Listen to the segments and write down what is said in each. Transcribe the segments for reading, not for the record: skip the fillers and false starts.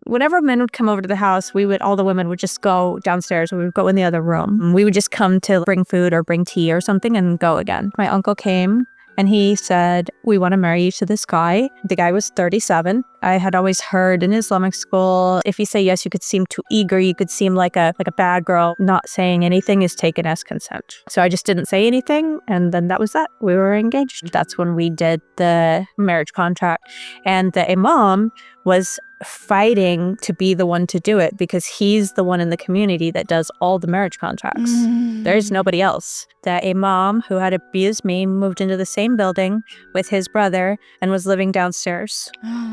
whenever men would come over to the house, all the women would just go downstairs. We would go in the other room. We would just come to bring food or bring tea or something and go again. My uncle came and he said, we want to marry you to this guy. The guy was 37. I had always heard in Islamic school, if you say yes, you could seem too eager. You could seem like a bad girl. Not saying anything is taken as consent. So I just didn't say anything. And then that was that. We were engaged. That's when we did the marriage contract. And the imam was fighting to be the one to do it because he's the one in the community that does all the marriage contracts. There's nobody else. The imam who had abused me moved into the same building with his brother and was living downstairs.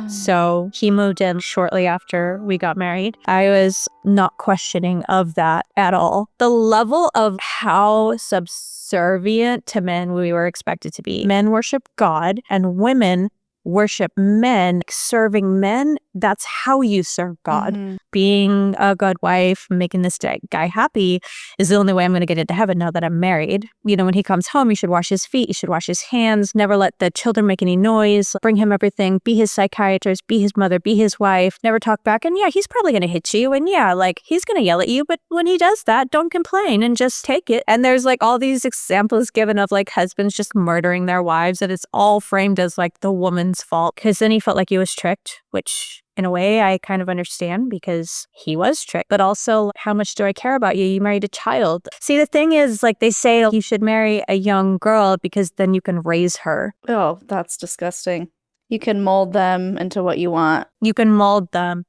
So he moved in shortly after we got married. I was not questioning of that at all. The level of how subservient to men we were expected to be. Men worship God and women worship men. Serving men, that's how you serve God. Being a good wife, making this guy happy is the only way I'm going to get into heaven now that I'm married. You know, when he comes home, you should wash his feet, you should wash his hands, never let the children make any noise, bring him everything, be his psychiatrist, be his mother, be his wife, never talk back. And yeah, he's probably going to hit you. And yeah, like he's going to yell at you. But when he does that, don't complain and just take it. And there's like all these examples given of like husbands just murdering their wives. And it's all framed as like the woman's fault. Because then he felt like he was tricked, which in a way I kind of understand because he was tricked. But also, how much do I care about you? You married a child. See, the thing is, like they say you should marry a young girl because then you can raise her. Oh, that's disgusting. You can mold them into what you want. You can mold them.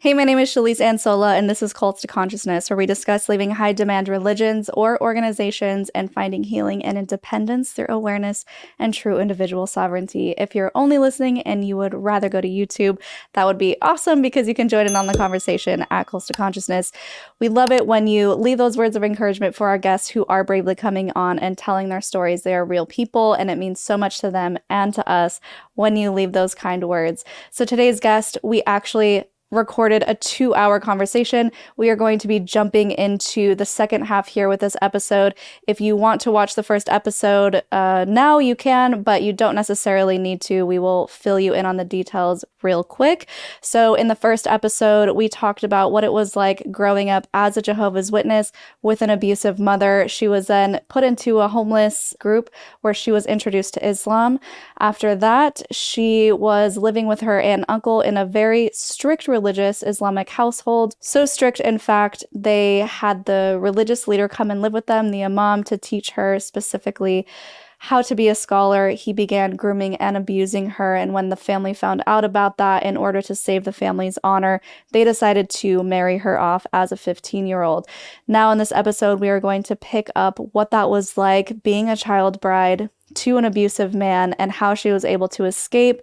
Hey, my name is Shalise Ansola, and this is Cults to Consciousness, where we discuss leaving high-demand religions or organizations and finding healing and independence through awareness and true individual sovereignty. If you're only listening and you would rather go to YouTube, that would be awesome because you can join in on the conversation at Cults to Consciousness. We love it when you leave those words of encouragement for our guests who are bravely coming on and telling their stories. They are real people, and it means so much to them and to us when you leave those kind words. So today's guest, we actually recorded a 2-hour conversation. We are going to be jumping into the second half here with this episode. If you want to watch the first episode now, you can, but you don't necessarily need to. We will fill you in on the details real quick. So in the first episode, we talked about what it was like growing up as a Jehovah's Witness with an abusive mother. She was then put into a homeless group where she was introduced to Islam. After that, she was living with her aunt and uncle in a very strict religious Islamic household. So strict, in fact, they had the religious leader come and live with them, the imam, to teach her specifically how to be a scholar. He began grooming and abusing her, and when the family found out about that, in order to save the family's honor, they decided to marry her off as a 15-year-old. Now in this episode, we are going to pick up what that was like being a child bride to an abusive man and how she was able to escape,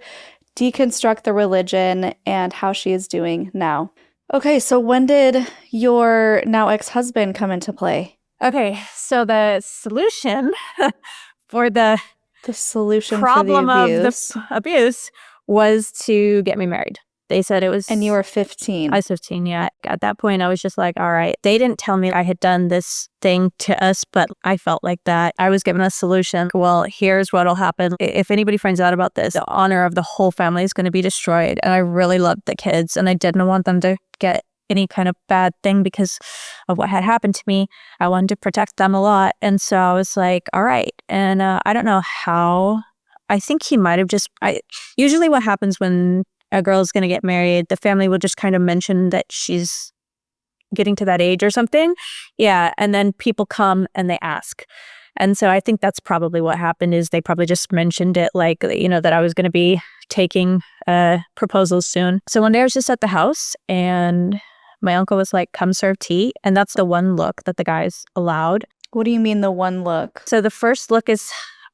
deconstruct the religion, and how she is doing now. Okay, so when did your now ex-husband come into play? Okay, so the solution for the solution problem for the abuse. of the abuse was to get me married. They said it was... And you were 15. I was 15, yeah. At that point, I was just like, all right. They didn't tell me I had done this thing to us, but I felt like that. I was given a solution. Well, here's what'll happen. If anybody finds out about this, the honor of the whole family is going to be destroyed. And I really loved the kids, and I didn't want them to get any kind of bad thing because of what had happened to me. I wanted to protect them a lot. And so I was like, all right. And I don't know how. I think he might have just... usually what happens when a girl is going to get married, the family will just kind of mention that she's getting to that age or something. Yeah. And then people come and they ask. And so I think that's probably what happened, is they probably just mentioned it, like, you know, that I was going to be taking proposals soon. So one day I was just at the house and my uncle was like, come serve tea. And that's the one look that the guys allowed. What do you mean the one look? So the first look is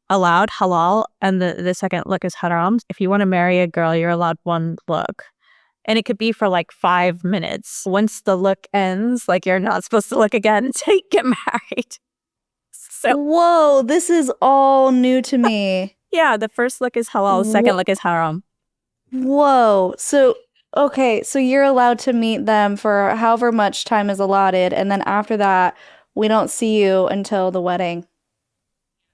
allowed, halal, and the second look is haram. If you want to marry a girl, you're allowed one look. And it could be for like 5 minutes. Once the look ends, like, you're not supposed to look again until you get married. So, whoa, this is all new to me. Yeah, the first look is halal, the second look is haram. Whoa. So, okay, so you're allowed to meet them for however much time is allotted, and then after that, we don't see you until the wedding.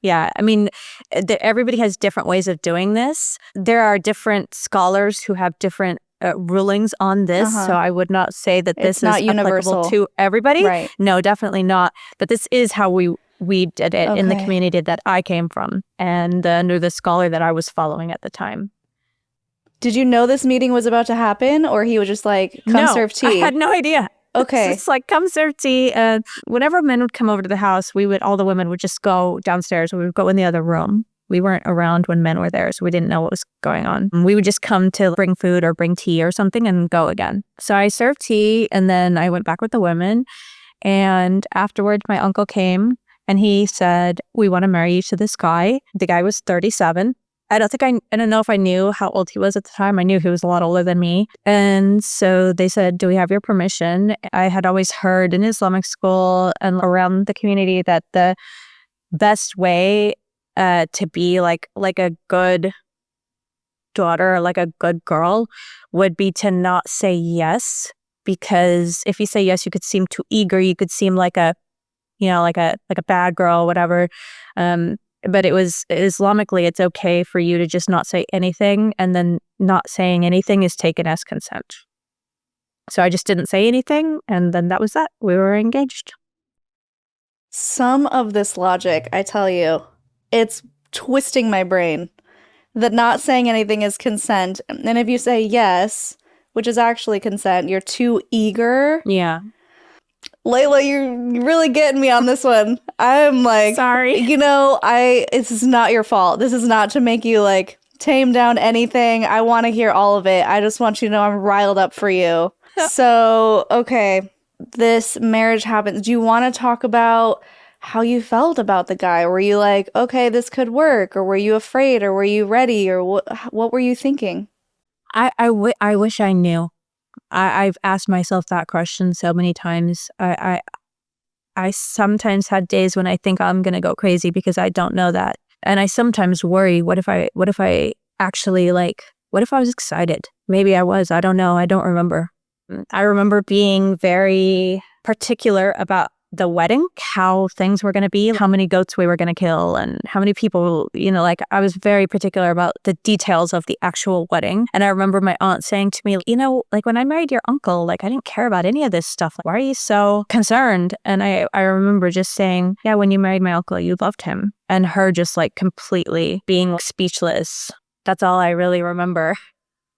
Yeah. I mean, everybody has different ways of doing this. There are different scholars who have different rulings on this. So I would not say that this It's not is applicable universal. to everybody. Right. No, definitely not. But this is how we did it in the Okay. community that I came from and under the scholar that I was following at the time. Did you know this meeting was about to happen, or he was just like, come serve tea? I had no idea. Okay. It's like, come serve tea. Whenever men would come over to the house, all the women would just go downstairs. We would go in the other room. We weren't around when men were there, so we didn't know what was going on. We would just come to bring food or bring tea or something and go again. So I served tea, and then I went back with the women. And afterwards, my uncle came, and he said, we want to marry you to this guy. The guy was 37. I don't know if I knew how old he was at the time. I knew he was a lot older than me. And so they said, do we have your permission? I had always heard in Islamic school and around the community that the best way to be like a good daughter, like a good girl, would be to not say yes. Because if you say yes, you could seem too eager. You could seem like a bad girl, whatever. But it was Islamically, it's okay for you to just not say anything, and then not saying anything is taken as consent. So I just didn't say anything, and then that was that. We were engaged. Some of this logic, I tell you, it's twisting my brain. That not saying anything is consent. And if you say yes, which is actually consent, you're too eager. Yeah. Layla, you're really getting me on this one. I'm like, sorry. This is not your fault. This is not to make you like tame down anything. I want to hear all of it. I just want you to know I'm riled up for you. So, okay, this marriage happens. Do you want to talk about how you felt about the guy? Were you like, okay, this could work? Or were you afraid? Or were you ready? Or what were you thinking? I wish I knew. I've asked myself that question so many times. I sometimes had days when I think I'm gonna go crazy because I don't know that, and I sometimes worry. What if I actually what if I was excited? Maybe I was. I don't know. I don't remember. I remember being very particular about the wedding, how things were going to be, how many goats we were going to kill, and how many people, I was very particular about the details of the actual wedding. And I remember my aunt saying to me, when I married your uncle, I didn't care about any of this stuff. Why are you so concerned? And I remember just saying, yeah, when you married my uncle, you loved him. And her just completely being speechless. That's all I really remember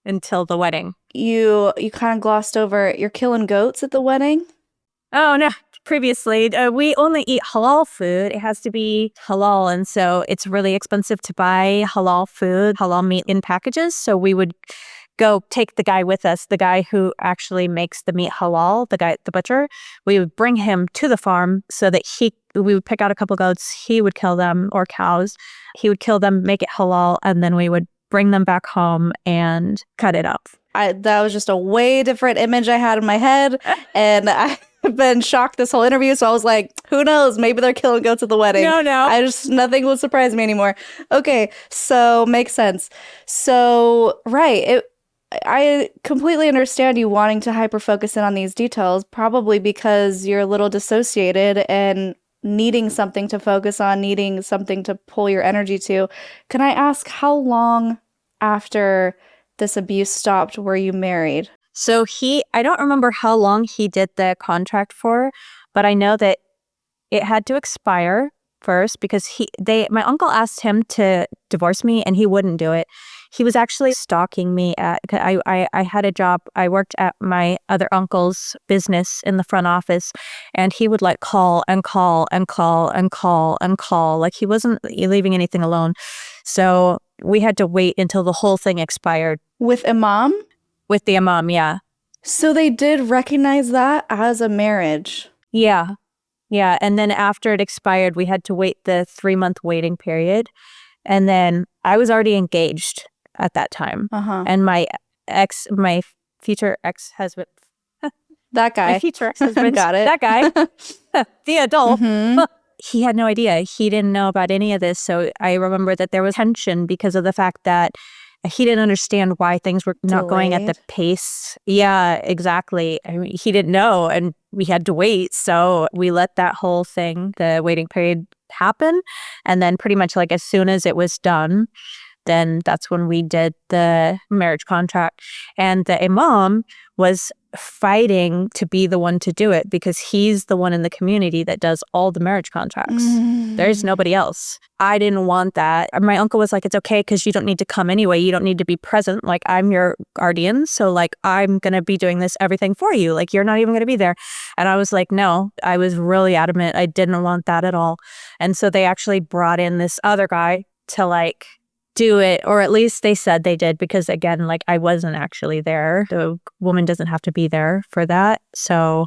until the wedding. You kind of glossed over, you're killing goats at the wedding? Oh, no. Previously, we only eat halal food. It has to be halal. And so it's really expensive to buy halal food, halal meat in packages. So we would go take the guy with us, the guy who actually makes the meat halal, the butcher. We would bring him to the farm so that we would pick out a couple goats. He would kill them, or cows. He would kill them, make it halal, and then we would bring them back home and cut it up. That was just a way different image I had in my head. And I've been shocked this whole interview. So I was like, who knows? Maybe they're killing goats at the wedding. No. Nothing will surprise me anymore. Okay, so makes sense. So, right. I completely understand you wanting to hyper-focus in on these details, probably because you're a little dissociated and needing something to focus on, needing something to pull your energy to. Can I ask, how long after this abuse stopped were you married? So I don't remember how long he did the contract for, but I know that it had to expire first because my uncle asked him to divorce me and he wouldn't do it. He was actually stalking me I had a job. I worked at my other uncle's business in the front office, and he would call and call and call and call and call. He wasn't leaving anything alone. So we had to wait until the whole thing expired. With Imam? With the imam, yeah. So they did recognize that as a marriage? Yeah. Yeah. And then after it expired, we had to wait the 3-month waiting period. And then I was already engaged at that time. And my future ex-husband. That guy. My future ex-husband. Got it. That guy. The adult. He had no idea. He didn't know about any of this. So I remember that there was tension because of the fact that he didn't understand why things were not going at the Delayed. pace. Yeah, exactly. I mean, he didn't know, and we had to wait. So we let that whole thing, the waiting period, happen. And then pretty much like as soon as it was done, then that's when we did the marriage contract. And the imam was fighting to be the one to do it because he's the one in the community that does all the marriage contracts. There's nobody else. I didn't want that. My uncle was like, it's okay because you don't need to come anyway. You don't need to be present. Like, I'm your guardian. So like, I'm going to be doing this everything for you. Like, you're not even going to be there. And I was like, no, I was really adamant. I didn't want that at all. And so they actually brought in this other guy to like do it, or at least they said they did, because again, like I wasn't actually there. The woman doesn't have to be there for that. So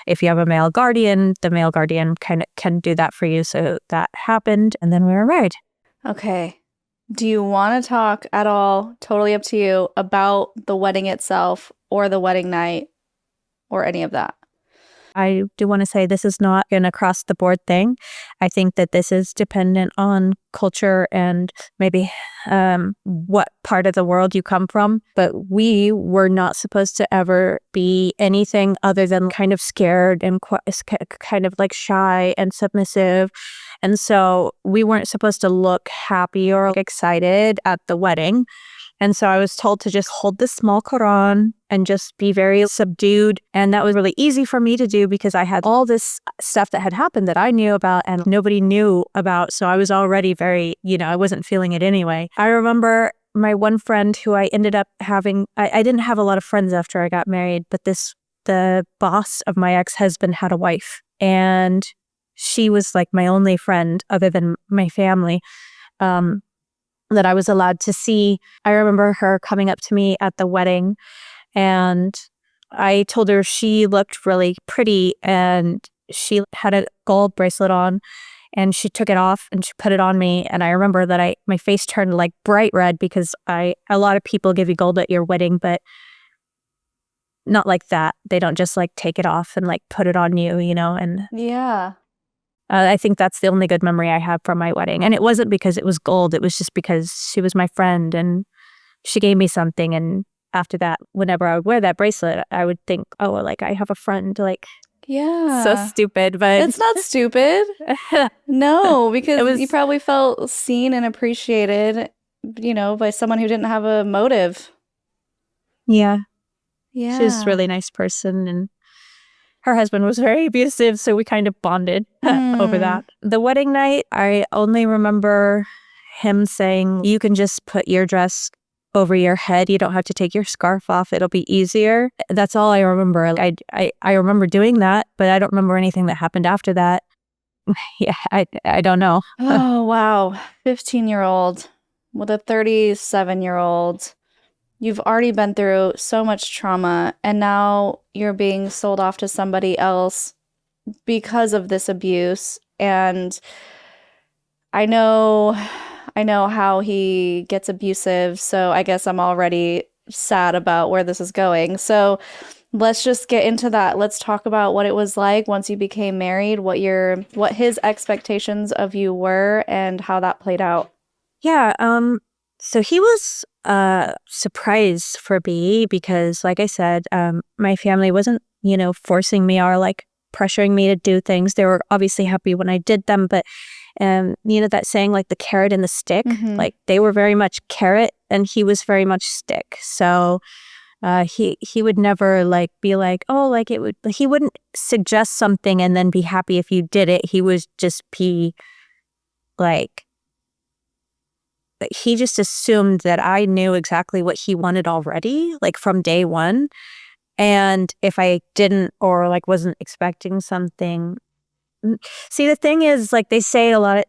if you have a male guardian, the male guardian can do that for you. So that happened, and then we were married. Okay. Do you want to talk at all, totally up to you, about the wedding itself or the wedding night or any of that? I do want to say this is not an across the board thing. I think that this is dependent on culture and maybe what part of the world you come from. But we were not supposed to ever be anything other than kind of scared and kind of like shy and submissive. And so we weren't supposed to look happy or excited at the wedding. And so I was told to just hold this small Quran and just be very subdued. And that was really easy for me to do because I had all this stuff that had happened that I knew about and nobody knew about. So I was already very, I wasn't feeling it anyway. I remember my one friend who I ended up having, I didn't have a lot of friends after I got married, but the boss of my ex-husband had a wife. And she was like my only friend other than my family. That I was allowed to see. I remember her coming up to me at the wedding, and I told her she looked really pretty, and she had a gold bracelet on, and she took it off and she put it on me. And I remember that my face turned like bright red because a lot of people give you gold at your wedding, but not like that. They don't just like take it off and like put it on you, and Yeah. I think that's the only good memory I have from my wedding. And it wasn't because it was gold. It was just because she was my friend and she gave me something. And after that, whenever I would wear that bracelet, I would think, oh, like I have a friend. Like, Yeah. so stupid, but It's not stupid. No, because you was probably felt seen and appreciated, by someone who didn't have a motive. Yeah. Yeah. She was a really nice person, and her husband was very abusive, so we kind of bonded over that. The wedding night, I only remember him saying, you can just put your dress over your head. You don't have to take your scarf off. It'll be easier. That's all I remember. I remember doing that, but I don't remember anything that happened after that. Yeah, I don't know. Oh, wow. 15-year-old with a 37-year-old. You've already been through so much trauma, and now you're being sold off to somebody else because of this abuse. And I know how he gets abusive, so I guess I'm already sad about where this is going. So let's just get into that. Let's talk about what it was like once you became married, what his expectations of you were, and how that played out. Yeah, so he was surprised for me because, like I said, my family wasn't, forcing me or like pressuring me to do things. They were obviously happy when I did them, but that saying, like the carrot and the stick, like they were very much carrot and he was very much stick. So he would never like be like, oh, like he wouldn't suggest something and then be happy if you did it. He would just be like, he just assumed that I knew exactly what he wanted already, like from day one. And if I didn't or like wasn't expecting something, see, the thing is, like they say a lot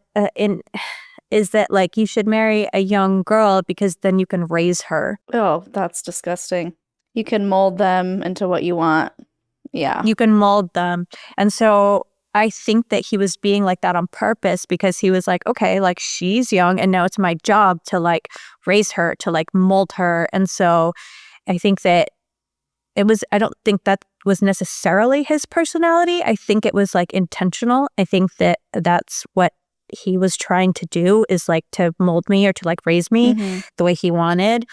is that like you should marry a young girl because then you can raise her. Oh, that's disgusting. You can mold them into what you want. Yeah. You can mold them. And so I think that he was being like that on purpose because he was like, okay, like she's young and now it's my job to like raise her, to like mold her. And so I think that I don't think that was necessarily his personality. I think it was like intentional. I think that that's what he was trying to do is like to mold me or to like raise me the way he wanted.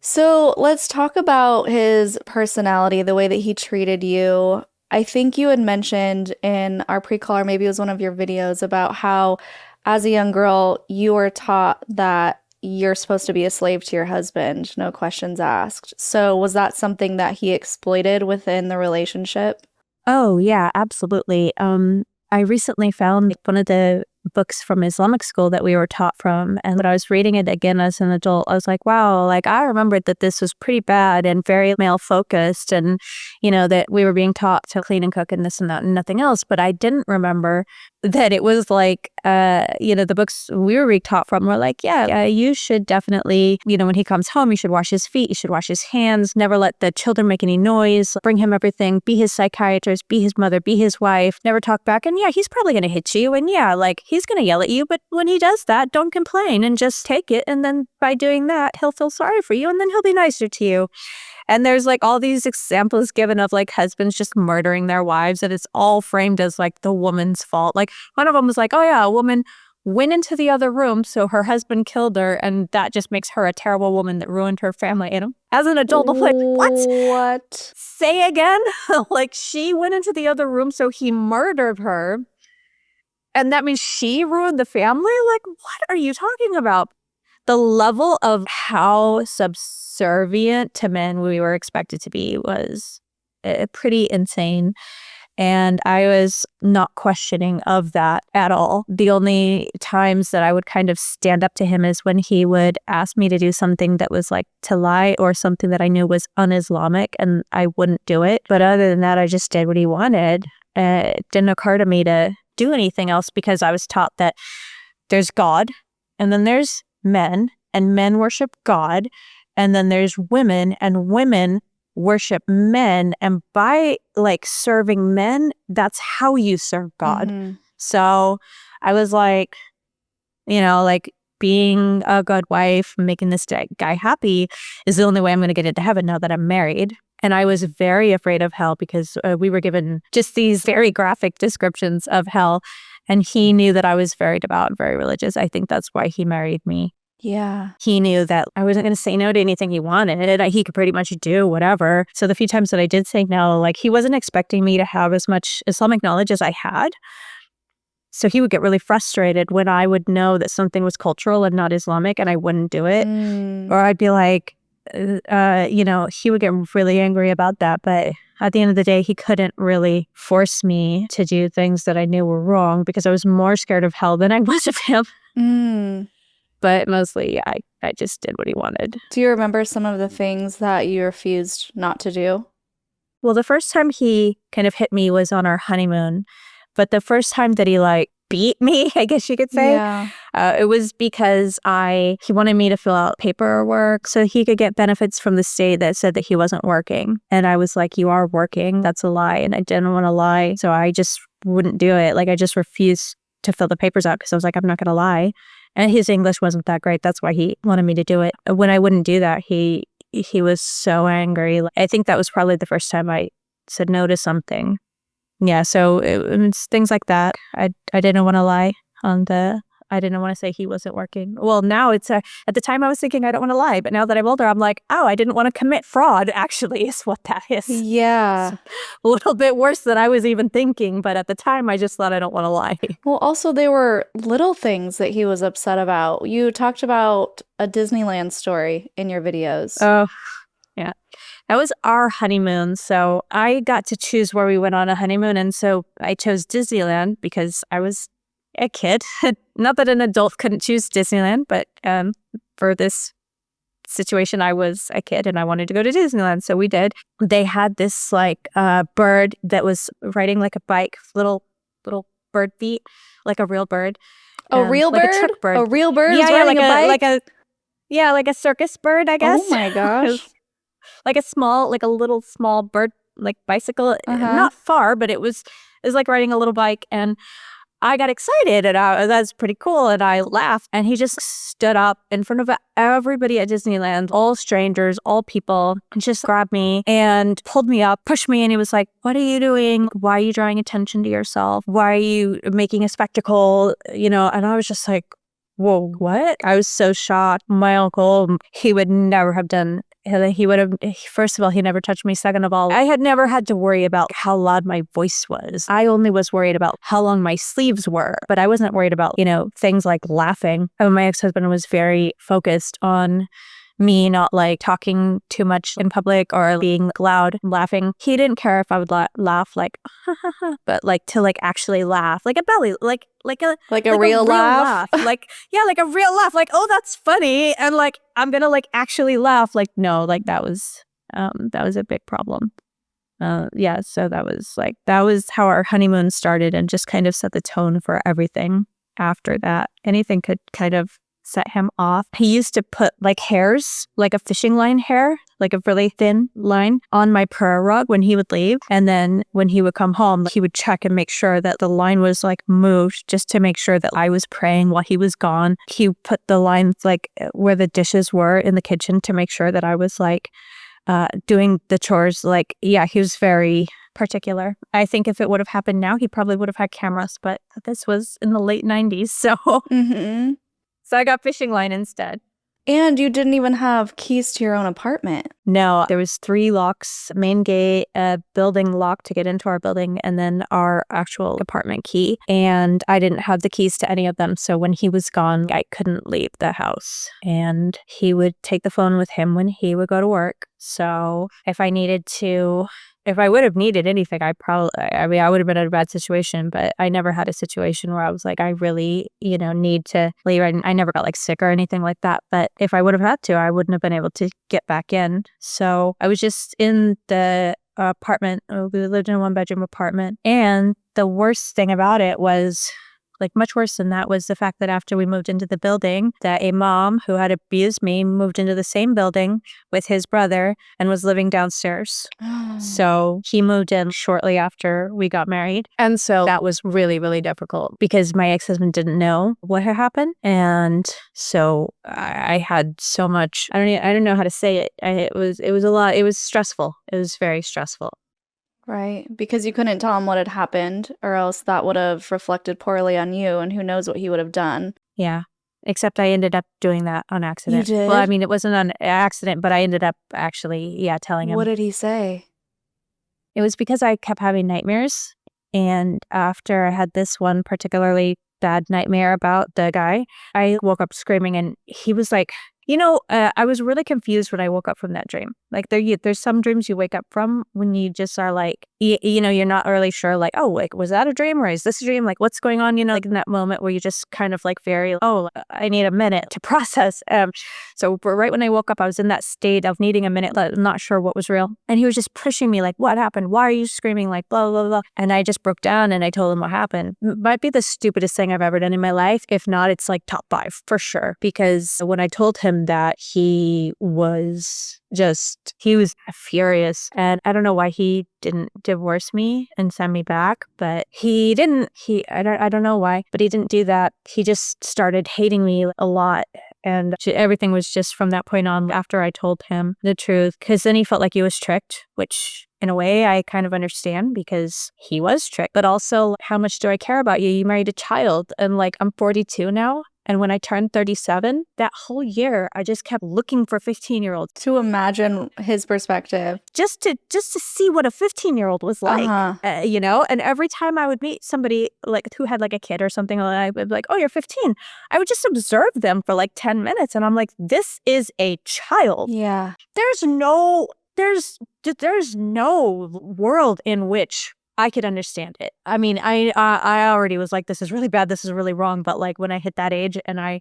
So let's talk about his personality, the way that he treated you. I think you had mentioned in our pre-call, or maybe it was one of your videos, about how as a young girl, you were taught that you're supposed to be a slave to your husband, no questions asked. So was that something that he exploited within the relationship? Oh, yeah, absolutely. I recently found one of the books from Islamic school that we were taught from. And when I was reading it again as an adult, I was like, wow, like I remembered that this was pretty bad and very male focused. And, that we were being taught to clean and cook and this and that and nothing else. But I didn't remember that it was like, the books we were being taught from were like, you should definitely, when he comes home, you should wash his feet, you should wash his hands, never let the children make any noise, bring him everything, be his psychiatrist, be his mother, be his wife, never talk back. And he's probably going to hit you. And he's going to yell at you. But when he does that, don't complain and just take it. And then by doing that, he'll feel sorry for you and then he'll be nicer to you. And there's like all these examples given of like husbands just murdering their wives, and it's all framed as like the woman's fault. Like one of them was like, oh yeah, a woman went into the other room, so her husband killed her, and that just makes her a terrible woman that ruined her family. And as an adult, I'm like, what? Say again? Like she went into the other room, so he murdered her. And that means she ruined the family? Like, what are you talking about? The level of how subservient to men we were expected to be was pretty insane. And I was not questioning of that at all. The only times that I would kind of stand up to him is when he would ask me to do something that was like to lie or something that I knew was un-Islamic, and I wouldn't do it. But other than that, I just did what he wanted. It didn't occur to me to do anything else because I was taught that there's God and then there's men, and men worship God, and then there's women, and women worship men, and by like serving men, that's how you serve God. So I was like, like being a good wife, making this guy happy is the only way I'm going to get into heaven now that I'm married. And I was very afraid of hell because we were given just these very graphic descriptions of hell. And he knew that I was very devout and very religious. I think that's why he married me. Yeah. He knew that I wasn't going to say no to anything he wanted. He could pretty much do whatever. So the few times that I did say no, like he wasn't expecting me to have as much Islamic knowledge as I had. So he would get really frustrated when I would know that something was cultural and not Islamic and I wouldn't do it. Or I'd be like, he would get really angry about that. But at the end of the day, he couldn't really force me to do things that I knew were wrong because I was more scared of hell than I was of him. But mostly, I just did what he wanted. Do you remember some of the things that you refused not to do? Well, the first time he kind of hit me was on our honeymoon. But the first time that he like beat me, I guess you could say, it was because he wanted me to fill out paperwork so he could get benefits from the state that said that he wasn't working. And I was like, you are working. That's a lie. And I didn't want to lie. So I just wouldn't do it. Like I just refused to fill the papers out because I was like, I'm not going to lie. And his English wasn't that great. That's why he wanted me to do it. When I wouldn't do that, he was so angry. I think that was probably the first time I said no to something. Yeah, so it's things like that. I didn't want to lie I didn't want to say he wasn't working. Well, now it's at the time I was thinking I don't want to lie, but now that I'm older, I'm like, oh, I didn't want to commit fraud. Actually, is what that is. Yeah, it's a little bit worse than I was even thinking. But at the time, I just thought I don't want to lie. Well, also there were little things that he was upset about. You talked about a Disneyland story in your videos. Oh, yeah. That was our honeymoon, so I got to choose where we went on a honeymoon, and so I chose Disneyland because I was a kid. Not that an adult couldn't choose Disneyland, but for this situation, I was a kid and I wanted to go to Disneyland, so we did. They had this like bird that was riding like a bike, little bird feet, like a real bird. A real like bird? A truck bird. A real bird yeah, riding a bike? Like a circus bird, I guess. Oh my gosh. Like a little small bird, like bicycle, not far, but it was like riding a little bike. And I got excited and that's pretty cool. And I laughed. And he just stood up in front of everybody at Disneyland, all strangers, all people, and just grabbed me and pulled me up, pushed me. And he was like, what are you doing? Why are you drawing attention to yourself? Why are you making a spectacle? And I was just like, whoa, what? I was so shocked. My uncle, he would never have done. He would have, first of all, he never touched me. Second of all, I had never had to worry about how loud my voice was. I only was worried about how long my sleeves were, but I wasn't worried about, things like laughing. My ex-husband was very focused on me not like talking too much in public or being loud and laughing. He didn't care if I would laugh like, but like to like actually laugh, like a belly, like a real laugh. Like, yeah, like a real laugh. Like, oh, that's funny. And like, I'm going to like actually laugh. Like, no, like that was a big problem. Yeah. So that was how our honeymoon started and just kind of set the tone for everything after that. Anything could kind of set him off. He used to put like hairs, like a fishing line hair, like a really thin line on my prayer rug when he would leave. And then when he would come home, he would check and make sure that the line was like moved just to make sure that I was praying while he was gone. He put the lines like where the dishes were in the kitchen to make sure that I was like doing the chores. Like, yeah, he was very particular. I think if it would have happened now, he probably would have had cameras, but this was in the late 90s. So So I got fishing line instead. And you didn't even have keys to your own apartment. No, there was 3 locks, main gate, a building lock to get into our building, and then our actual apartment key. And I didn't have the keys to any of them. So when he was gone, I couldn't leave the house. And he would take the phone with him when he would go to work. So if I would have needed anything, I would have been in a bad situation, but I never had a situation where I was like, I really, need to leave. I never got like sick or anything like that. But if I would have had to, I wouldn't have been able to get back in. So I was just in the apartment. We lived in a 1-bedroom apartment. And the worst thing about it was, like much worse than that, was the fact that after we moved into the building, that imam who had abused me moved into the same building with his brother and was living downstairs. So he moved in shortly after we got married. And so that was really, really difficult because my ex-husband didn't know what had happened. And so I had so much, I don't know how to say it. It was a lot. It was stressful. It was very stressful. Right, because you couldn't tell him what had happened, or else that would have reflected poorly on you, and who knows what he would have done. Yeah, except I ended up doing that on accident. You did? Well, I mean, it wasn't an accident, but I ended up actually, telling him. What did he say? It was because I kept having nightmares, and after I had this one particularly bad nightmare about the guy, I woke up screaming, and he was like, I was really confused when I woke up from that dream. Like there's some dreams you wake up from when you just are like, you're not really sure, like, oh, like, was that a dream or is this a dream? Like, what's going on? Like in that moment where you just kind of like I need a minute to process. So right when I woke up, I was in that state of needing a minute, not sure what was real. And he was just pushing me like, what happened? Why are you screaming? Like, blah, blah, blah. And I just broke down and I told him what happened. Might be the stupidest thing I've ever done in my life. If not, it's like top 5 for sure. Because when I told him that, he was furious. And I don't know why he didn't divorce me and send me back, but I don't know why, but he didn't do that. He just started hating me a lot. And everything was just from that point on after I told him the truth, because then he felt like he was tricked, which in a way I kind of understand because he was tricked. But also, how much do I care about you? You married a child, and like I'm 42 now. And when I turned 37, that whole year, I just kept looking for 15-year-olds. To imagine his perspective. Just to see what a 15-year-old was like, And every time I would meet somebody like who had like a kid or something, I would be like, oh, you're 15. I would just observe them for like 10 minutes. And I'm like, this is a child. Yeah. There's no world in which I could understand it. I mean, I already was like, this is really bad. This is really wrong. But like when I hit that age and I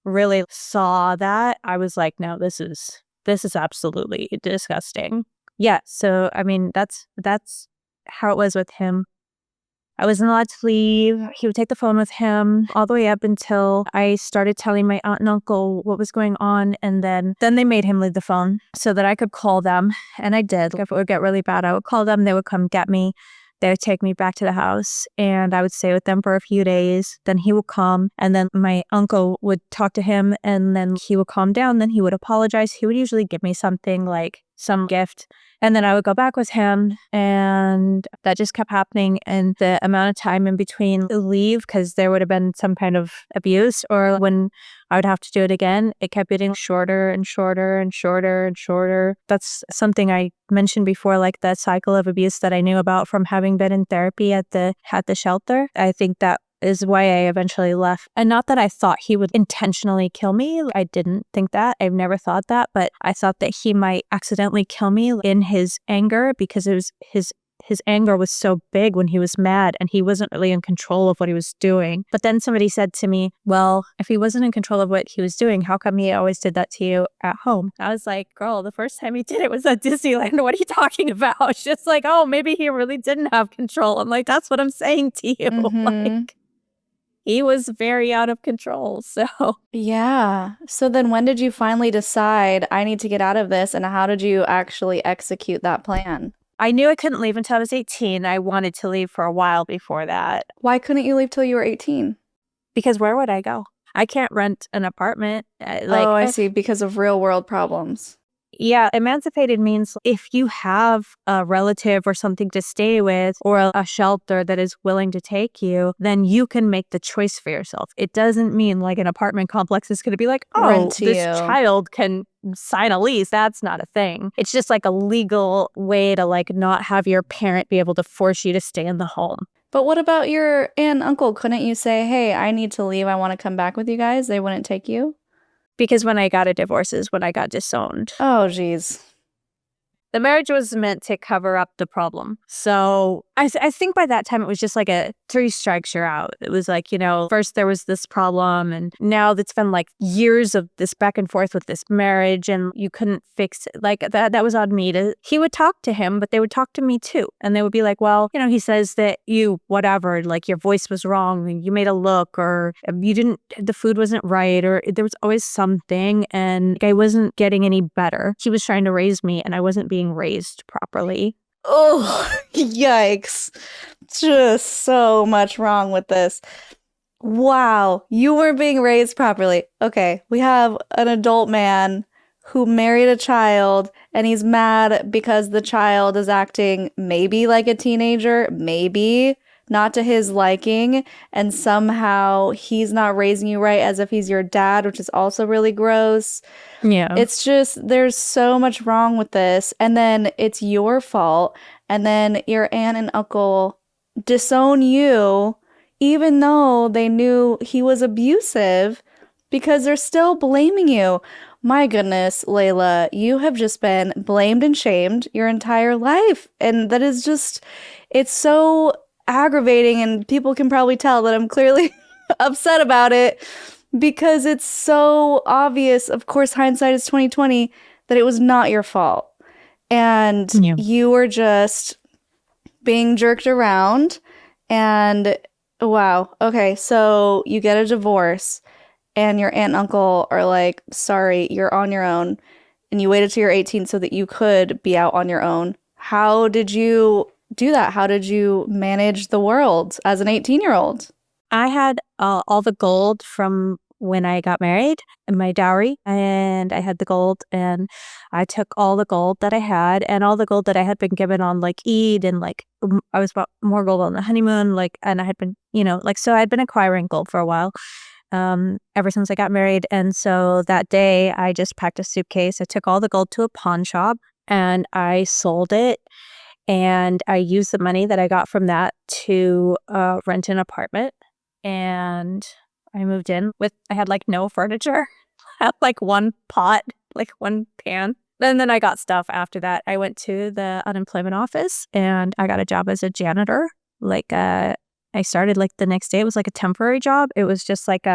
really saw that, I was like, no, this is absolutely disgusting. Yeah. So, I mean, that's how it was with him. I wasn't allowed to leave. He would take the phone with him all the way up until I started telling my aunt and uncle what was going on. And then they made him leave the phone so that I could call them. And I did. If it would get really bad, I would call them. They would come get me. They would take me back to the house and I would stay with them for a few days. Then he would come and then my uncle would talk to him and then he would calm down. Then he would apologize. He would usually give me something like some gift. And then I would go back with him and that just kept happening. And the amount of time in between leave, because there would have been some kind of abuse or when I would have to do it again, it kept getting shorter and shorter and shorter and shorter. That's something I mentioned before, like that cycle of abuse that I knew about from having been in therapy at the shelter. I think that is why I eventually left. And not that I thought he would intentionally kill me. I didn't think that. I've never thought that. But I thought that he might accidentally kill me in his anger because it was his anger was so big when he was mad and he wasn't really in control of what he was doing. But then somebody said to me, well, if he wasn't in control of what he was doing, how come he always did that to you at home? I was like, girl, the first time he did it was at Disneyland. What are you talking about? It's just like, oh, maybe he really didn't have control. I'm like, that's what I'm saying to you. Like, he was very out of control. So yeah. So then when did you finally decide I need to get out of this, and how did you actually execute that plan? I knew I couldn't leave until I was 18. I wanted to leave for a while before that. Why couldn't you leave till you were 18? Because where would I go? I can't rent an apartment. Oh, I see. Because of real world problems. Yeah, emancipated means if you have a relative or something to stay with or a shelter that is willing to take you, then you can make the choice for yourself. It doesn't mean like an apartment complex is going to be like, oh, this child can sign a lease. That's not a thing. It's just like a legal way to like not have your parent be able to force you to stay in the home. But what about your aunt and uncle? Couldn't you say, hey, I need to leave. I want to come back with you guys? They wouldn't take you? Because when I got a divorce is when I got disowned. Oh, geez. The marriage was meant to cover up the problem. So I think by that time it was just like a 3 strikes, you're out. It was like, first there was this problem and now it's been like years of this back and forth with this marriage and you couldn't fix it. Like that was on me. He would talk to him, but they would talk to me too. And they would be like, well, he says that whatever, like your voice was wrong, you made a look or the food wasn't right or there was always something and I wasn't getting any better. He was trying to raise me and I wasn't being raised properly. Oh, yikes. Just so much wrong with this. Wow, you weren't being raised properly. Okay, we have an adult man who married a child and he's mad because the child is acting maybe like a teenager, maybe not to his liking, and somehow he's not raising you right as if he's your dad, which is also really gross. Yeah. It's just, there's so much wrong with this. And then it's your fault. And then your aunt and uncle disown you, even though they knew he was abusive, because they're still blaming you. My goodness, Layla, you have just been blamed and shamed your entire life. And that is just, it's so aggravating, and people can probably tell that I'm clearly upset about it because it's so obvious. Of course, hindsight is 2020, that it was not your fault. And you were just being jerked around. And wow. Okay, so you get a divorce and your aunt and uncle are like, sorry, you're on your own. And you waited till you're 18 so that you could be out on your own. How did you do that? How did you manage the world as an 18-year-old? I had all the gold from when I got married and my dowry, and I had the gold, and I took all the gold that I had and all the gold that I had been given on like Eid, and like I was bought more gold on the honeymoon, like, and I had been, so I'd been acquiring gold for a while, ever since I got married. And so that day I just packed a suitcase. I took all the gold to a pawn shop and I sold it. And I used the money that I got from that to rent an apartment. And I moved in I had like no furniture. I had like one pot, like one pan. And then I got stuff after that. I went to the unemployment office and I got a job as a janitor. I started like the next day. It was like a temporary job. It was just like,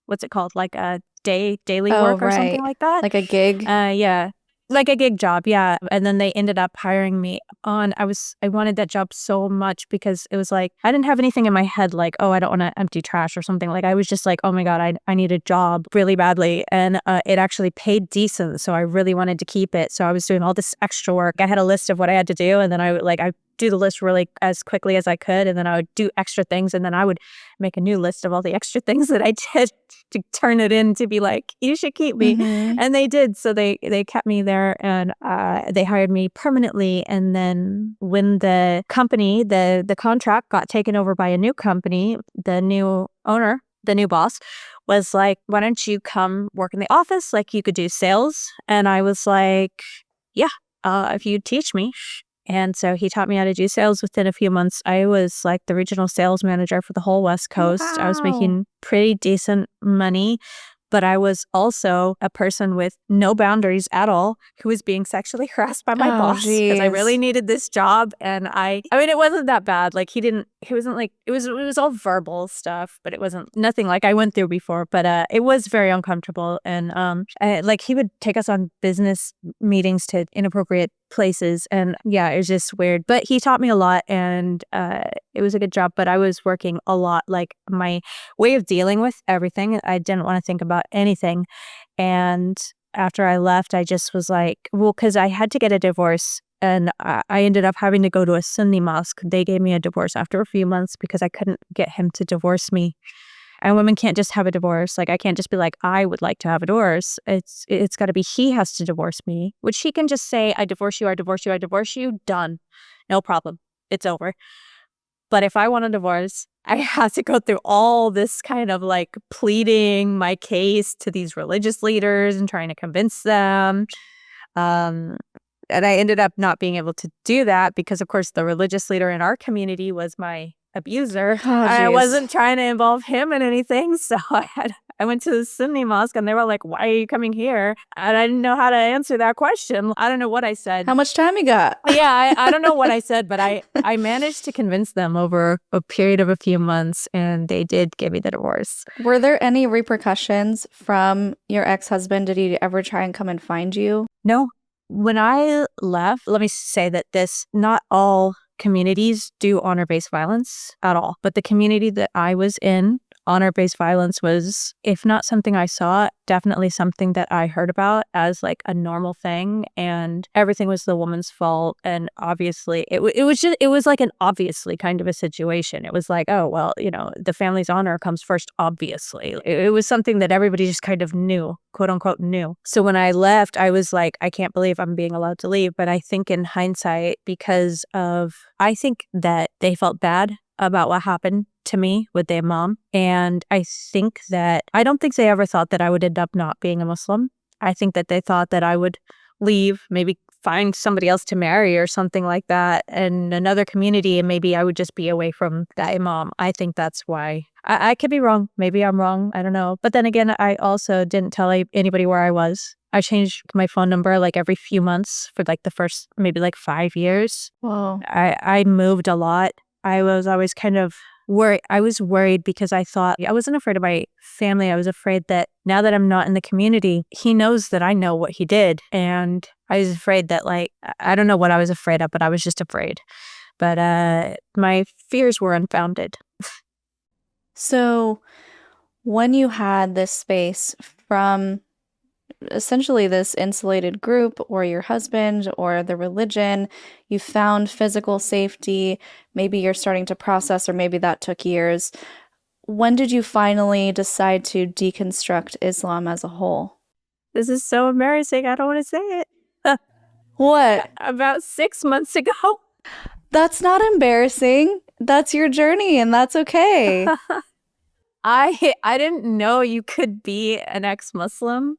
what's it called? Like a daily work or something like that. Like a gig? Yeah. Like a gig job, yeah. And then they ended up hiring me on. I wanted that job so much because it was like, I didn't have anything in my head like, oh, I don't want to empty trash or something. Like I was just like, oh my God, I need a job really badly. And it actually paid decent. So I really wanted to keep it. So I was doing all this extra work. I had a list of what I had to do. And then I do the list really as quickly as I could, and then I would do extra things, and then I would make a new list of all the extra things that I did to turn it in to be like, you should keep me. Mhm. And they did. So they kept me there, and they hired me permanently. And then when the company, the contract got taken over by a new company, the new owner, the new boss, was like, why don't you come work in the office? Like, you could do sales. And I was like, yeah, if you teach me. And so he taught me how to do sales. Within a few months, I was like the regional sales manager for the whole West Coast. I was Wow. making pretty decent money, but I was also a person with no boundaries at all who was being sexually harassed by my Oh, boss because I really geez. needed this job. And I mean, it wasn't that bad. Like, he wasn't like, it was all verbal stuff, but it wasn't nothing like I went through before. But it was very uncomfortable. And like, he would take us on business meetings to inappropriate places, and yeah, it was just weird, but he taught me a lot, and it was a good job. But I was working a lot, like, my way of dealing with everything, I didn't want to think about anything. And after I left, I just was like, well, because I had to get a divorce, and I ended up having to go to a Sunni mosque. They gave me a divorce after a few months because I couldn't get him to divorce me. And women can't just have a divorce. Like, I can't just be like, I would like to have a divorce. It's got to be he has to divorce me, which he can just say, I divorce you, I divorce you, I divorce you, done. No problem. It's over. But if I want a divorce, I have to go through all this kind of like pleading my case to these religious leaders and trying to convince them. And I ended up not being able to do that because, of course, the religious leader in our community was my abuser. Oh, I geez. wasn't trying to involve him in anything. So I went to the Sunni mosque, and they were like, why are you coming here? And I didn't know how to answer that question. I don't know what I said. How much time you got? Yeah, I don't know what I said, but I managed to convince them over a period of a few months, and they did give me the divorce. Were there any repercussions from your ex-husband? Did he ever try and come and find you? No. When I left, let me say that not all communities do honor-based violence at all. But the community that I was in, honor-based violence was, if not something I saw, definitely something that I heard about as like a normal thing. And everything was the woman's fault. And obviously, it was like an obviously kind of a situation. It was like, oh, well, the family's honor comes first, obviously. It was something that everybody just kind of knew, quote unquote, knew. So when I left, I was like, I can't believe I'm being allowed to leave. But I think in hindsight, I think that they felt bad about what happened to me with their mom. And I don't think they ever thought that I would end up not being a Muslim. I think that they thought that I would leave, maybe find somebody else to marry or something like that in another community, and maybe I would just be away from that imam. I think that's why. I could be wrong. Maybe I'm wrong. I don't know. But then again, I also didn't tell anybody where I was. I changed my phone number like every few months for like the first maybe like 5 years. Whoa. I moved a lot. I was always kind of worried. I was worried because I wasn't afraid of my family. I was afraid that now that I'm not in the community, he knows that I know what he did. And I was afraid that, like, I don't know what I was afraid of, but I was just afraid. But my fears were unfounded. So when you had this space from essentially this insulated group or your husband or the religion, you found physical safety, maybe you're starting to process, or maybe that took years. When did you finally decide to deconstruct Islam as a whole? This is so embarrassing. I don't want to say it. What? About 6 months ago. That's not embarrassing. That's your journey, and that's okay. I didn't know you could be an ex-Muslim.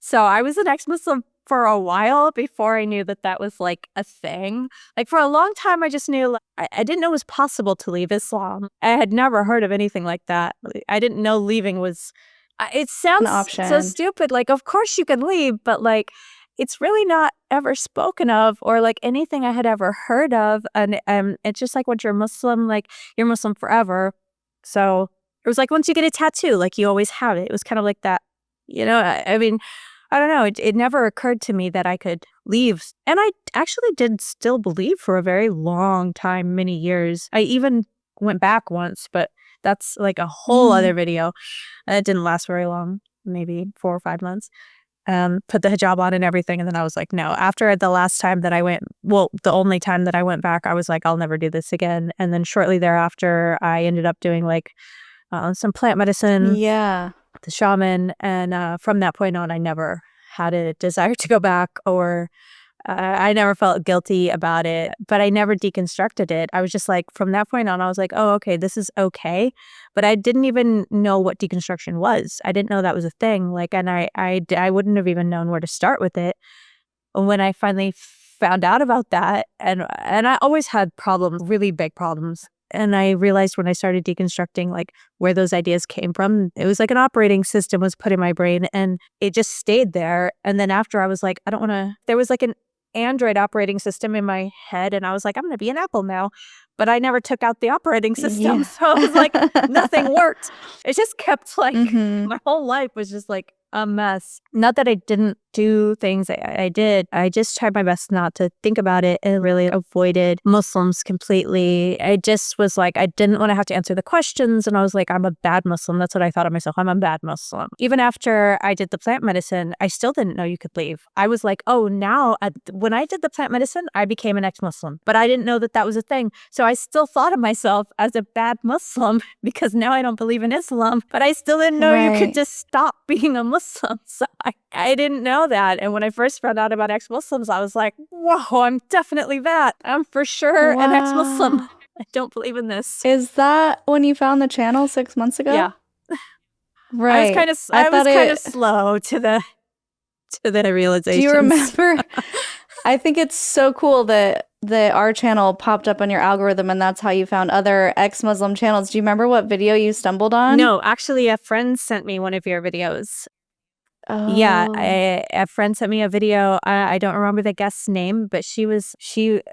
So I was an ex-Muslim for a while before I knew that that was like a thing. Like, for a long time, I just knew, like, I didn't know it was possible to leave Islam. I had never heard of anything like that. I didn't know leaving was, it An sounds so option. stupid. Like, of course you can leave, but like, it's really not ever spoken of or like anything I had ever heard of. And it's just like, once you're Muslim, like, you're Muslim forever. So it was like, once you get a tattoo, like, you always have it. It was kind of like that. I mean, I don't know. It never occurred to me that I could leave. And I actually did still believe for a very long time, many years. I even went back once, but that's like a whole other video. And it didn't last very long, maybe 4 or 5 months. put the hijab on and everything. And then I was like, no. After the last time that I went, well, the only time that I went back, I was like, I'll never do this again. And then shortly thereafter, I ended up doing like some plant medicine, Yeah. the shaman. And from that point on, I never had a desire to go back, or I never felt guilty about it, but I never deconstructed it. I was just like, from that point on, I was like, oh, okay, this is okay. But I didn't even know what deconstruction was. I didn't know that was a thing. Like, and I wouldn't have even known where to start with it. When I finally found out about that, and I always had problems, really big problems. And I realized when I started deconstructing, like, where those ideas came from, it was like an operating system was put in my brain, and it just stayed there. And then after, I was like, I don't want to, there was like an Android operating system in my head, and I was like, I'm going to be an Apple now. But I never took out the operating system. Yeah. So it was like, nothing worked. It just kept like, Mhm. my whole life was just like a mess. Not that I didn't do things, I did. I just tried my best not to think about it, and really avoided Muslims completely. I just was like, I didn't want to have to answer the questions. And I was like, I'm a bad Muslim. That's what I thought of myself. I'm a bad Muslim. Even after I did the plant medicine, I still didn't know you could leave. I was like, oh, now when I did the plant medicine, I became an ex-Muslim. But I didn't know that that was a thing. So I still thought of myself as a bad Muslim because now I don't believe in Islam. But I still didn't know you could Right. just stop being a Muslim. So I didn't know that. And when I first found out about ex-Muslims, I was like, whoa, I'm definitely that. I'm for sure an ex-Muslim. Wow. I don't believe in this. Is that when you found the channel 6 months ago? Yeah. Right. I was thought kind of it. slow to the Do you realizations. remember? I think it's so cool that our channel popped up on your algorithm, and that's how you found other ex-Muslim channels. Do you remember what video you stumbled on? No, actually, a friend sent me one of your videos. Yeah, Oh. a friend sent me a video. I don't remember the guest's name, but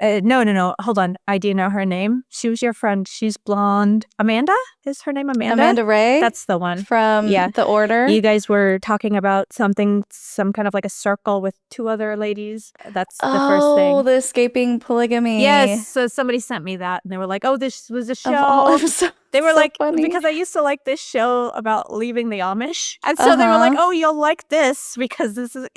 no, hold on. I do know her name. She was your friend. She's blonde. Amanda? Is her name Amanda? Amanda Ray? That's the one. From Yeah. The Order? You guys were talking about something, some kind of like a circle with two other ladies. That's the first Oh, thing. the escaping polygamy. Yes, so somebody sent me that, and they were like, oh, this was a Of all, show. so, They were so like, funny. because I used to like this show about leaving the Amish. And so they were like, oh, you'll like this because this is,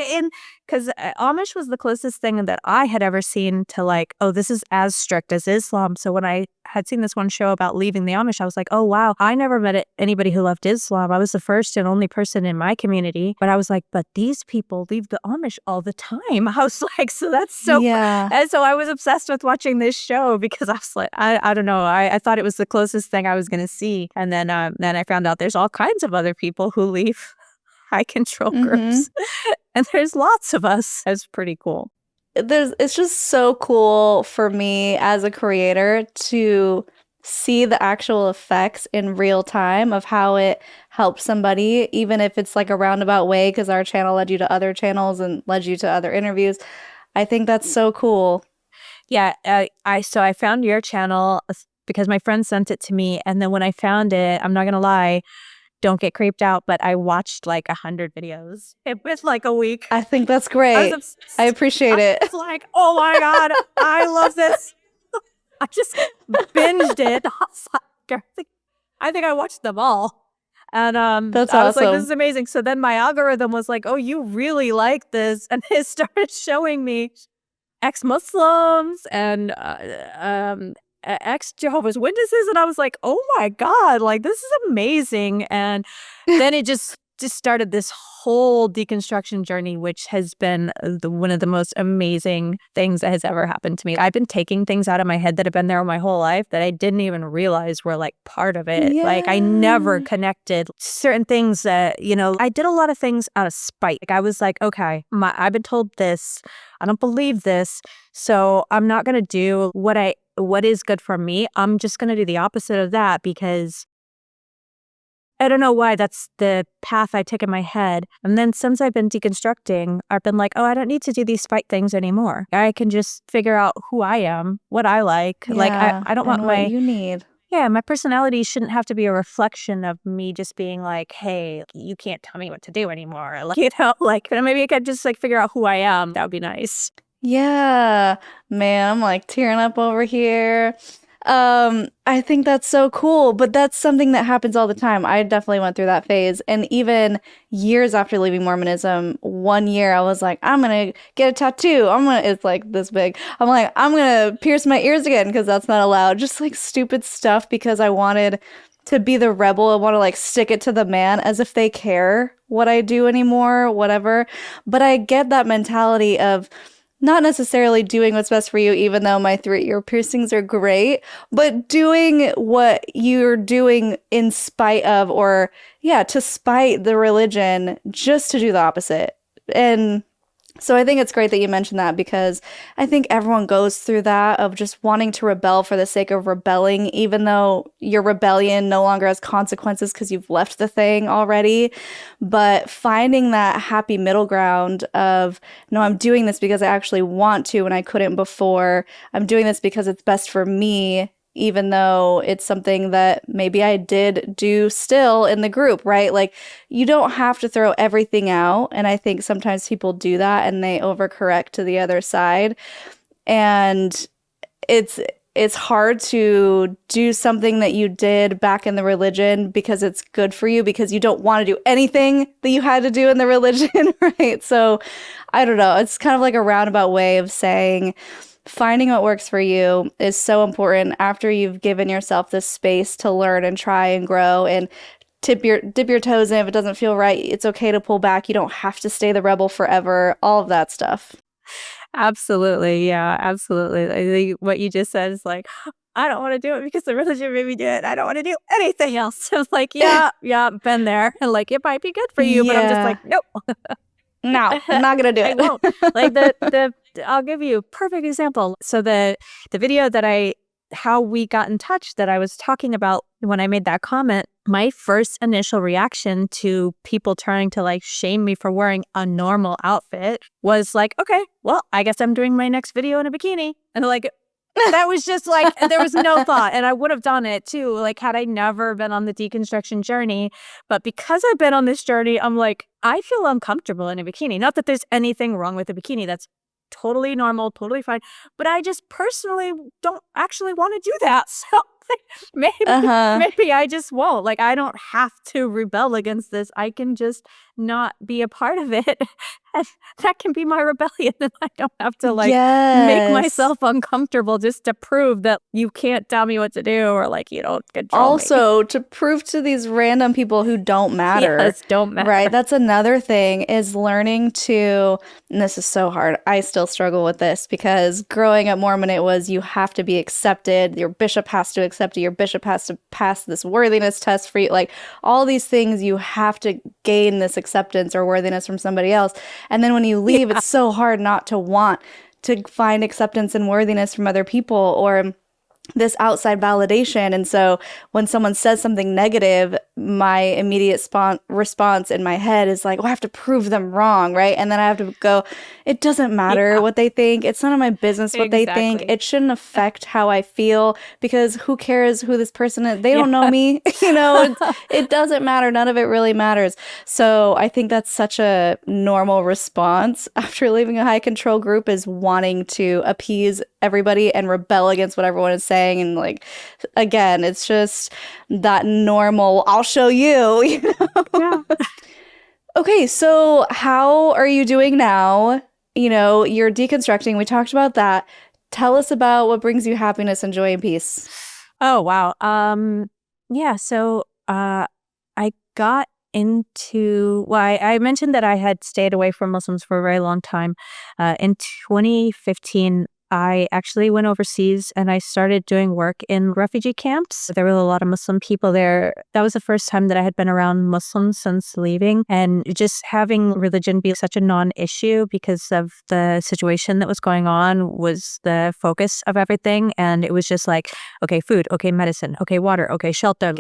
because Amish was the closest thing that I had ever seen to like, oh, this is as strict as Islam. So when I had seen this one show about leaving the Amish, I was like, oh, wow, I never met anybody who left Islam. I was the first and only person in my community. But I was like, but these people leave the Amish all the time. I was like, so that's so, Yeah. and so I was obsessed with watching this show because I was like, I don't know. I thought it was the closest thing I was going to see. And then I found out there's all kinds of other people who leave high control groups. And there's lots of us. It's pretty cool. It's just so cool for me as a creator to see the actual effects in real time of how it helps somebody, even if it's like a roundabout way, because our channel led you to other channels and led you to other interviews. I think that's so cool. Yeah, I found your channel because my friend sent it to me, and then when I found it, I'm not gonna lie, don't get creeped out, but I watched like 100 videos. It was like a week. I think that's I great. was obsessed. I appreciate it. I was like, oh my God, I love this. I just binged it. I think I watched them all. And That's I was like, this awesome. is amazing. So then my algorithm was like, oh, you really like this. And it started showing me ex-Muslims and ex-Jehovah's Witnesses. And I was like, oh my God, like this is amazing. And then it just started this whole deconstruction journey, which has been one of the most amazing things that has ever happened to me. I've been taking things out of my head that have been there my whole life that I didn't even realize were like part of it. Like I never Yeah. connected certain things that, I did a lot of things out of spite. Like I was like, okay, I've been told this. I don't believe this. So I'm not going to do what is good for me. I'm just going to do the opposite of that because I don't know why that's the path I took in my head. And then since I've been deconstructing, I've been like, oh, I don't need to do these spite things anymore. I can just figure out who I am, what I like. Like, I don't want and what you need. Yeah, my personality shouldn't have to be a reflection of me just being like, hey, you can't tell me what to do anymore. Like, maybe I could just like figure out who I am. That would be nice. Yeah, man, I'm like tearing up over here. I think that's so cool, but that's something that happens all the time. I definitely went through that phase. And even years after leaving Mormonism, one year I was like, I'm gonna get a tattoo. It's like this big. I'm like, I'm gonna pierce my ears again because that's not allowed. Just like stupid stuff because I wanted to be the rebel. I want to like stick it to the man as if they care what I do anymore, whatever. But I get that mentality of not necessarily doing what's best for you, even though my 3-ear piercings are great, but doing what you're doing in spite of, or yeah, to spite the religion, just to do the opposite. And so I think it's great that you mentioned that, because I think everyone goes through that of just wanting to rebel for the sake of rebelling, even though your rebellion no longer has consequences because you've left the thing already. But finding that happy middle ground of, no, I'm doing this because I actually want to and I couldn't before. I'm doing this because it's best for me, even though it's something that maybe I did do still in the group, right? Like, you don't have to throw everything out. And I think sometimes people do that and they overcorrect to the other side. And it's hard to do something that you did back in the religion because it's good for you, because you don't want to do anything that you had to do in the religion, right? So I don't know. It's kind of like a roundabout way of saying, finding what works for you is so important after you've given yourself this space to learn and try and grow and dip your toes in. If it doesn't feel right, it's okay to pull back. You don't have to stay the rebel forever. All of that stuff. Absolutely. Yeah, absolutely. I think what you just said is like, I don't want to do it because the religion made me do it. I don't want to do anything else. I was like, yeah, been there. And like, it might be good for you, but I'm just like, nope. No, I'm not gonna do it. I won't. Like I'll give you a perfect example. So the video that how we got in touch that I was talking about when I made that comment, my first initial reaction to people trying to like shame me for wearing a normal outfit was like, okay, well, I guess I'm doing my next video in a bikini. And like, that was just like, there was no thought. And I would have done it too, like, had I never been on the deconstruction journey. But because I've been on this journey, I'm like, I feel uncomfortable in a bikini. Not that there's anything wrong with a bikini. That's totally normal, totally fine. But I just personally don't actually want to do that. So maybe I just won't. Like, I don't have to rebel against this. I can just not be a part of it. And that can be my rebellion. And I don't have to like make myself uncomfortable just to prove that you can't tell me what to do, or like you don't control me. Also, to prove to these random people who don't matter. Yes, don't matter. Right. That's another thing, is learning to, and this is so hard. I still struggle with this because growing up Mormon, it was you have to be accepted. Your bishop has to accept you. Your bishop has to pass this worthiness test for you. Like all these things, you have to gain this acceptance or worthiness from somebody else. And then when you leave, it's so hard not to want to find acceptance and worthiness from other people or this outside validation. And so when someone says something negative, my immediate response in my head is like, oh, I have to prove them wrong, right? And then I have to go, it doesn't matter what they think. It's none of my business what they think. It shouldn't affect how I feel, because who cares who this person is? They don't know me. It doesn't matter. None of it really matters. So I think that's such a normal response after leaving a high control group, is wanting to appease everybody and rebel against what everyone is saying. And like, again, it's just that normal, I'll show you, Yeah. Okay, so how are you doing now? You're deconstructing. We talked about that. Tell us about what brings you happiness and joy and peace. Oh, wow. Yeah, so I got into, I mentioned that I had stayed away from Muslims for a very long time. In 2015, I actually went overseas and I started doing work in refugee camps. There were a lot of Muslim people there. That was the first time that I had been around Muslims since leaving, and just having religion be such a non-issue because of the situation that was going on was the focus of everything. And it was just like, okay, food, okay, medicine, okay, water, okay, shelter.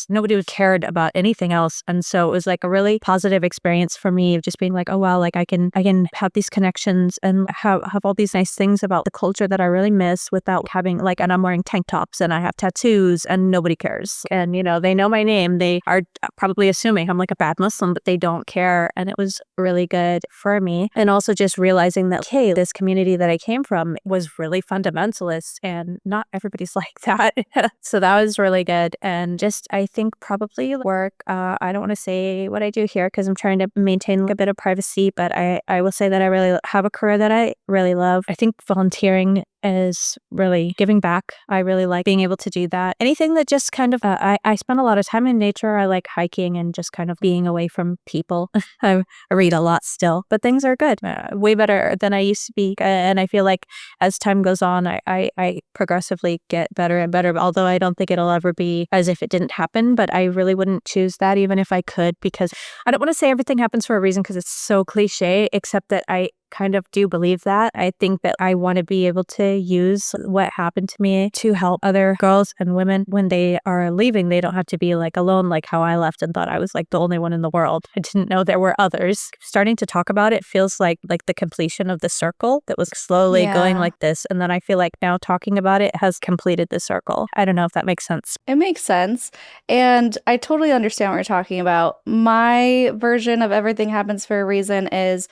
Nobody cared about anything else. And so it was like a really positive experience for me of just being like, oh wow, like I can have these connections and have all these nice things about the culture that I really miss without having like, and I'm wearing tank tops and I have tattoos and nobody cares. And, they know my name. They are probably assuming I'm like a bad Muslim, but they don't care. And it was really good for me. And also just realizing that, hey, this community that I came from was really fundamentalist and not everybody's like that. So that was really good. And just, I think probably work. I don't want to say what I do here because I'm trying to maintain a bit of privacy, but I will say that I really have a career that I really love. I think volunteering is really giving back. I really like being able to do that. Anything that just kind of, I spend a lot of time in nature. I like hiking and just kind of being away from people. I read a lot still, but things are good. Way better than I used to be. And I feel like as time goes on, I progressively get better and better, although I don't think it'll ever be as if it didn't happen, but I really wouldn't choose that even if I could, because I don't want to say everything happens for a reason because it's so cliche, except that I kind of do believe that. I think that I want to be able to use what happened to me to help other girls and women when they are leaving. They don't have to be like alone, like how I left and thought I was like the only one in the world. I didn't know there were others. Starting to talk about it feels like the completion of the circle that was slowly going like this. And then I feel like now talking about it has completed the circle. I don't know if that makes sense. It makes sense. And I totally understand what you're talking about. My version of everything happens for a reason is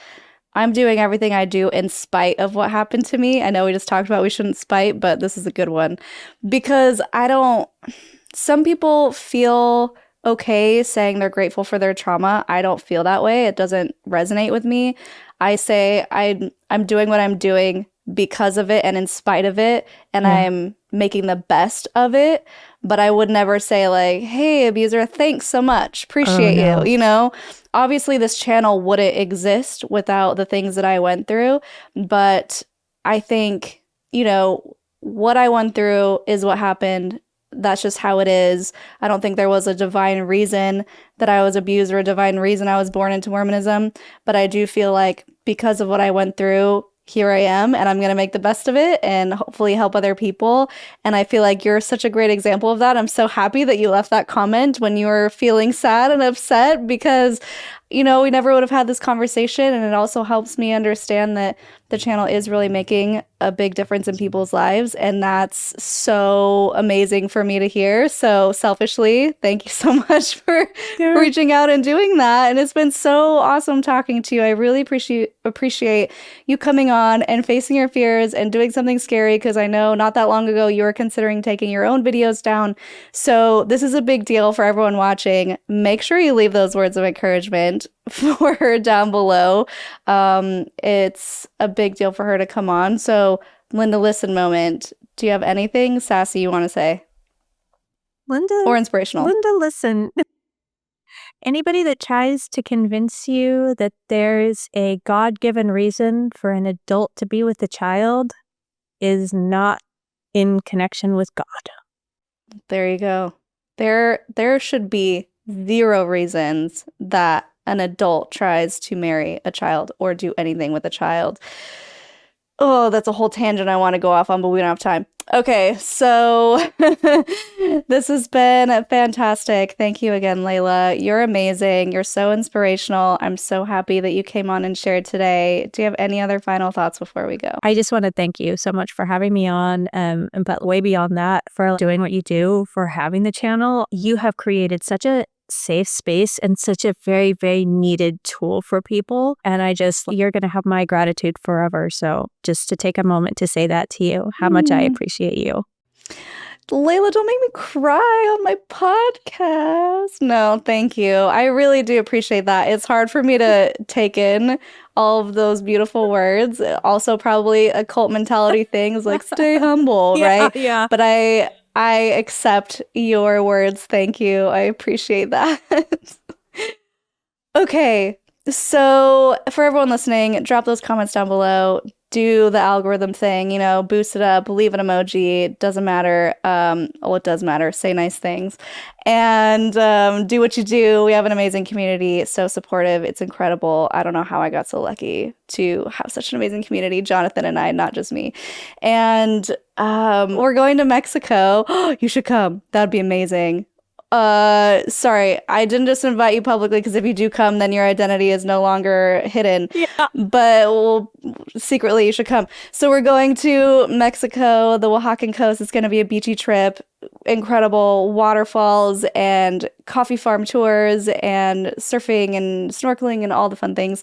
I'm doing everything I do in spite of what happened to me. I know we just talked about we shouldn't spite, but this is a good one. Because some people feel okay saying they're grateful for their trauma. I don't feel that way. It doesn't resonate with me. I say I'm doing what I'm doing because of it and in spite of it, and I'm making the best of it. But I would never say like, hey, abuser, thanks so much. Appreciate you. Obviously, this channel wouldn't exist without the things that I went through. But I think, what I went through is what happened. That's just how it is. I don't think there was a divine reason that I was abused or a divine reason I was born into Mormonism. But I do feel like because of what I went through, here I am, and I'm going to make the best of it and hopefully help other people. And I feel like you're such a great example of that. I'm so happy that you left that comment when you were feeling sad and upset because, we never would have had this conversation. And it also helps me understand that the channel is really making a big difference in people's lives. And that's so amazing for me to hear. So selfishly, thank you so much for reaching out and doing that. And it's been so awesome talking to you. I really appreciate you coming on and facing your fears and doing something scary, because I know not that long ago you were considering taking your own videos down. So this is a big deal for everyone watching. Make sure you leave those words of encouragement for her down below. It's a big deal for her to come on. So Linda, listen moment. Do you have anything sassy you want to say? Linda, or inspirational? Linda, listen. Anybody that tries to convince you that there's a God-given reason for an adult to be with a child is not in connection with God. There you go. There should be 0 reasons that an adult tries to marry a child or do anything with a child. Oh, that's a whole tangent I want to go off on, but we don't have time. Okay, so this has been fantastic. Thank you again, Layla. You're amazing. You're so inspirational. I'm so happy that you came on and shared today. Do you have any other final thoughts before we go? I just want to thank you so much for having me on, but way beyond that, for doing what you do, for having the channel. You have created such a safe space and such a very, very needed tool for people. And you're going to have my gratitude forever. So just to take a moment to say that to you, how much I appreciate you. Layla, don't make me cry on my podcast. No, thank you. I really do appreciate that. It's hard for me to take in all of those beautiful words. Also, probably a cult mentality thing is like, stay humble, right? Yeah. But I accept your words. Thank you. I appreciate that. Okay. So for everyone listening, drop those comments down below. Do the algorithm thing, boost it up, leave an emoji. Doesn't matter. Well, it does matter. Say nice things. And do what you do. We have an amazing community. So supportive. It's incredible. I don't know how I got so lucky to have such an amazing community. Jonathan and I, not just me. And we're going to Mexico. You should come. That'd be amazing. Sorry, I didn't just invite you publicly because if you do come, then your identity is no longer hidden. Yeah. But secretly, you should come. So we're going to Mexico, the Oaxacan coast. It's going to be a beachy trip, incredible waterfalls and coffee farm tours and surfing and snorkeling and all the fun things.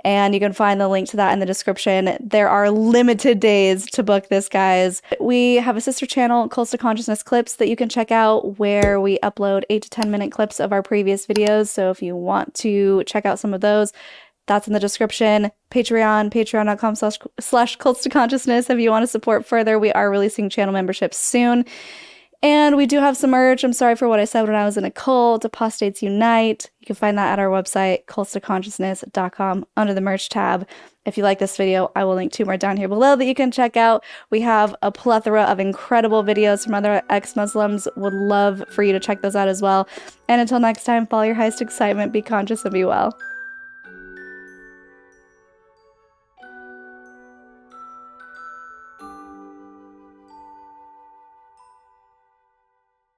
And you can find the link to that in the description. There are limited days to book this, guys. We have a sister channel, Cults to Consciousness Clips, that you can check out where we upload 8 to 10 minute clips of our previous videos. So if you want to check out some of those, that's in the description. Patreon, patreon.com/cults to consciousness. If you want to support further, we are releasing channel memberships soon. And we do have some merch. I'm sorry for what I said when I was in a cult. Apostates Unite. You can find that at our website, cultstoconsciousness.com, under the merch tab. If you like this video, I will link 2 more down here below that you can check out. We have a plethora of incredible videos from other ex-Muslims. Would love for you to check those out as well. And until next time, follow your highest excitement, be conscious, and be well.